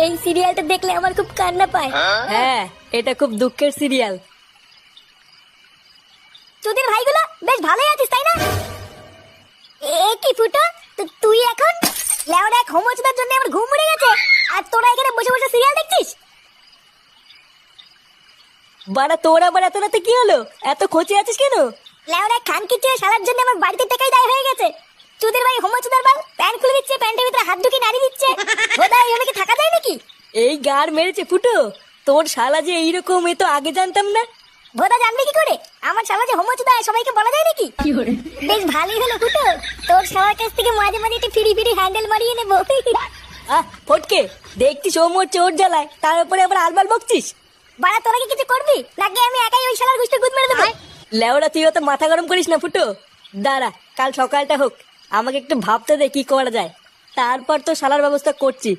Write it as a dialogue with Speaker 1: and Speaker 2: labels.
Speaker 1: এই সিরিয়ালটা দেখলে আমার খুব কান্না পায়।
Speaker 2: হ্যাঁ, এটা খুব দুঃখের সিরিয়াল।
Speaker 1: তোদের ভাইগুলো বেশ ভালোই আছিস তাই না? এ কি ফুটো, তুই এখন লেওড়া এক হোমোচুদার জন্য আমার ঘুম উড়ে গেছে, আর তোরা এখানে বসে বসে সিরিয়াল দেখছিস?
Speaker 2: বাড়া তোর আবার এত রাতে কি হলো? এত খোঁচে আছিস কেন?
Speaker 1: লেওড়া খান কিচ্ছে সারার জন্য আমার বাড়িতে টাকাই দায় হয়ে গেছে। তোদের ভাই হোমোচুদার বাল প্যান্ট খুলে দিচ্ছে, প্যান্টের ভিতরে হাত ঢুকিয়ে নাড়ি দিচ্ছে। খোদা এইভাবে কি থাকা যায় নাকি?
Speaker 2: এই গার মেরেছে ফুটো, তোর শালা যে এইরকম, এ তো আগে জানতাম না।
Speaker 1: ভোদা জানবে কি করে? আমার শালা যে হোমোচুদা সবাইকে বলা যায় নাকি? বেশ ভালোই হলো ফুটো, তোর শালার কাছ থেকে মাঝে মাঝে একটু ফিরি ফিরি হ্যান্ডেল মারিয়ে নেবো।
Speaker 2: ফটকে, দেখছিস ও মোর চোর জ্বালায়, তার উপরে আবার আলবাল বকছিস।
Speaker 1: বাড়া তোরা কি কিছু করবি নাকি আমি একাই ওই শালার গুষ্টি গুদ মেরে দেবো?
Speaker 2: লেওড়া তুই অত মাথা গরম করিস না ফুটো। দাঁড়া, কাল সকালটা হোক, আমাকে একটু ভাবতে দে কি করা যায়, তারপর তো শালার ব্যবস্থা করছি।